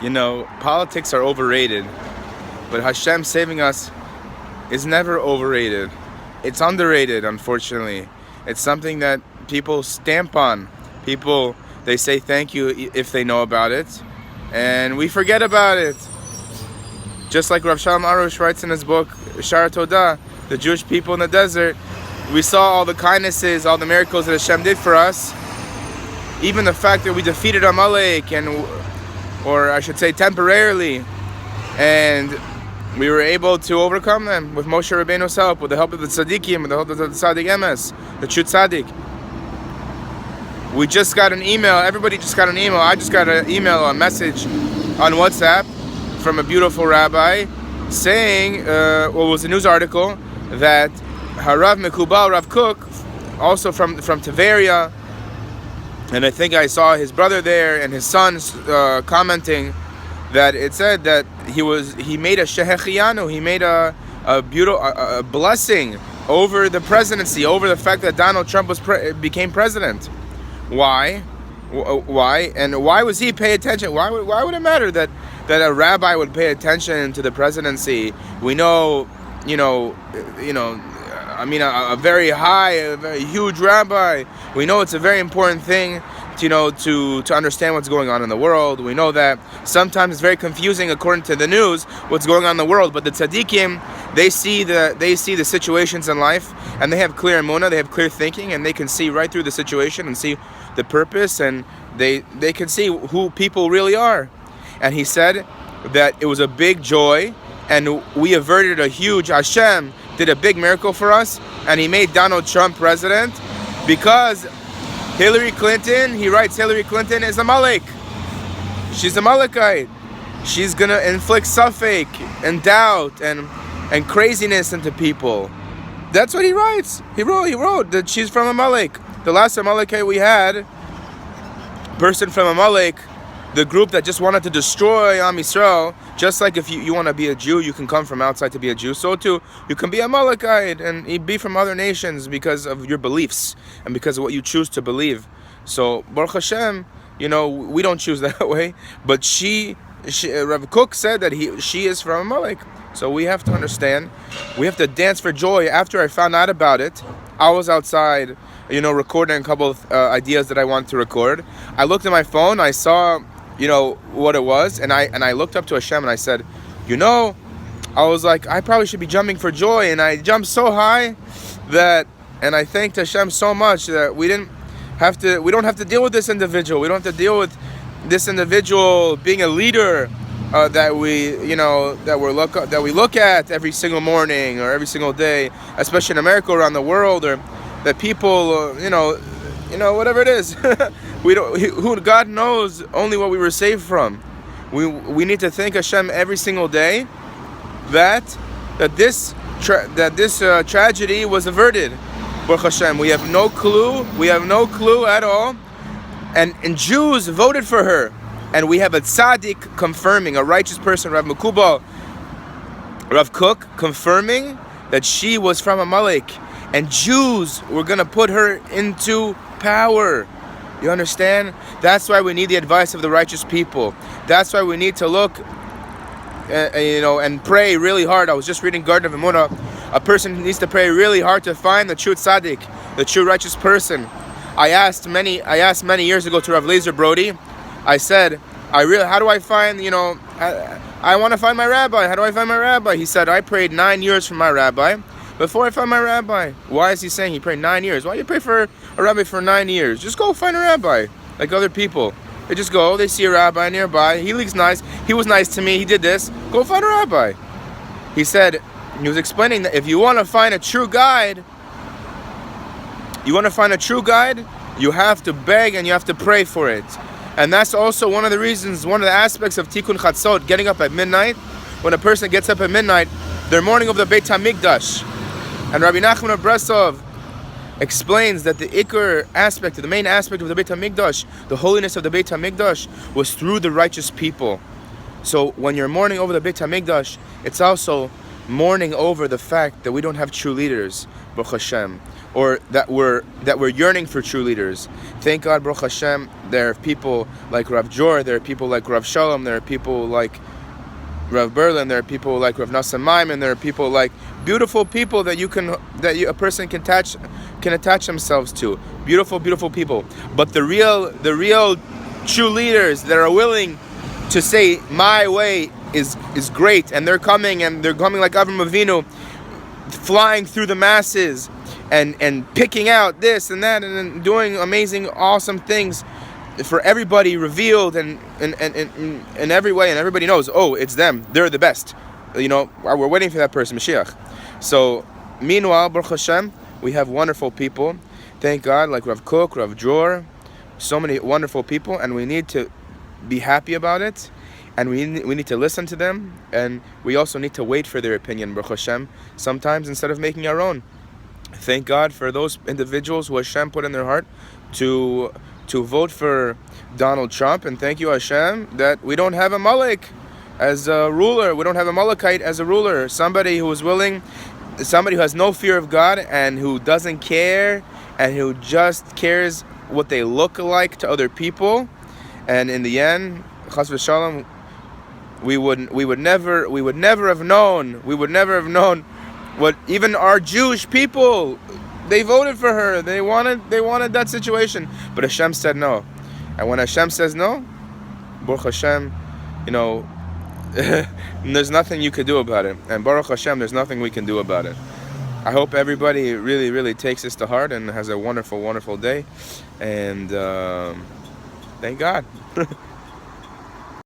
Politics are overrated, but Hashem saving us is never overrated. It's underrated, unfortunately. It's something that people stamp on. People, they say thank you if they know about it, and we forget about it. Just like Rav Shalom Arush writes in his book, Shara Todah, the Jewish people in the desert, we saw all the kindnesses, all the miracles that Hashem did for us. Even the fact that we defeated Amalek, or I should say temporarily, and we were able to overcome them with Moshe Rabbeinu's help, with the help of the tzaddikim, with the help of the tzaddik emes, the true tzaddik. We just got an email, everybody just got an email, I just got an email, a message on WhatsApp from a beautiful rabbi saying, it was a news article, that Harav Mekubal, Rav Kook, also from Tiberia, and I think I saw his brother there and his sons commenting that it said that he made a shehecheyanu, he made a blessing over the presidency, over the fact that Donald Trump became president. Why? Why? And why was he pay attention? Why would it matter that a rabbi would pay attention to the presidency? We know, a very high, a very huge rabbi. We know it's a very important thing, to understand what's going on in the world. We know that sometimes it's very confusing according to the news what's going on in the world. But the tzaddikim, they see the situations in life, and they have clear emunah, they have clear thinking, and they can see right through the situation and see the purpose, and they can see who people really are. And he said that it was a big joy, and we averted a huge, Hashem did a big miracle for us, and he made Donald Trump president, because Hillary Clinton, he writes, Hillary Clinton is a Amalek. She's a Amalekite. She's going to inflict suffix and doubt and craziness into people. That's what he writes. He wrote that she's from Amalek. The last Amalekite we had, person from Amalek, the group that just wanted to destroy Am Yisrael, just like if you want to be a Jew, you can come from outside to be a Jew, so too, you can be a Amalekite and be from other nations because of your beliefs and because of what you choose to believe. So, Baruch Hashem, we don't choose that way, but Rav Kook said that she is from Amalek. So we have to understand, we have to dance for joy. After I found out about it, I was outside, recording a couple of ideas that I wanted to record. I looked at my phone, I saw what it was, and I looked up to Hashem and I said, I was like, I probably should be jumping for joy, and I jumped so high and I thanked Hashem so much that we don't have to deal with this individual. We don't have to deal with this individual being a leader that we look at every single morning or every single day, especially in America, around the world, or that people, whatever it is. God knows only what we were saved from. We need to thank Hashem every single day that this tragedy was averted. Baruch Hashem, we have no clue. We have no clue at all. And Jews voted for her. And we have a tzaddik confirming, a righteous person, Rav Mekubal, Rav Kook, confirming that she was from Amalek. And Jews were going to put her into power. You understand? That's why we need the advice of the righteous people. That's why we need to look, and pray really hard. I was just reading Garden of Emunah. A person needs to pray really hard to find the true tzaddik, the true righteous person. I asked many years ago to Rav Lezer Brody. I said, how do I find, I want to find my rabbi. How do I find my rabbi? He said, I prayed 9 years for my rabbi before I found my rabbi. Why is he saying he prayed 9 years? Why do you pray for a rabbi for 9 years? Just go find a rabbi, like other people. They just go, they see a rabbi nearby. He looks nice. He was nice to me. He did this. Go find a rabbi. He said, he was explaining that if you want to find a true guide, you have to beg and you have to pray for it. And that's also one of the reasons, one of the aspects of Tikkun Chatzot, getting up at midnight. When a person gets up at midnight, they're mourning over the Beit HaMikdash. And Rabbi Nachman of Breslov explains that the ikar aspect, the main aspect of the Beit HaMikdash, the holiness of the Beit HaMikdash, was through the righteous people. So when you're mourning over the Beit HaMikdash, it's also mourning over the fact that we don't have true leaders, Baruch Hashem. or that we're yearning for true leaders. Thank God, Baruch Hashem, there are people like Rav Jor, there are people like Rav Shalom, there are people like Rav Berlin, there are people like Rav Nassim Maimon, there are people like beautiful people that a person can attach themselves to. Beautiful, beautiful people. But the real true leaders that are willing to say my way is great, and they're coming like Avram Avinu, flying through the masses and picking out this and that and then doing amazing, awesome things for everybody, revealed and in every way, and everybody knows, oh, it's them, they're the best. We're waiting for that person, Mashiach. So meanwhile, Baruch Hashem, we have wonderful people, thank God, like Rav Kook, Rav Jor, so many wonderful people, and we need to be happy about it, and we need to listen to them, and we also need to wait for their opinion, Baruch Hashem, sometimes instead of making our own. Thank God for those individuals who Hashem put in their heart to vote for Donald Trump, and thank you, Hashem, that we don't have a Malek as a ruler. We don't have a Malekite as a ruler. Somebody who is willing, somebody who has no fear of God and who doesn't care, and who just cares what they look like to other people. And in the end, Chas v'Shalom, we would never have known what even our Jewish people, they voted for her. They wanted that situation, but Hashem said no. And when Hashem says no, Baruch Hashem, there's nothing you could do about it. And Baruch Hashem, there's nothing we can do about it. I hope everybody really, really takes this to heart and has a wonderful, wonderful day. And thank God.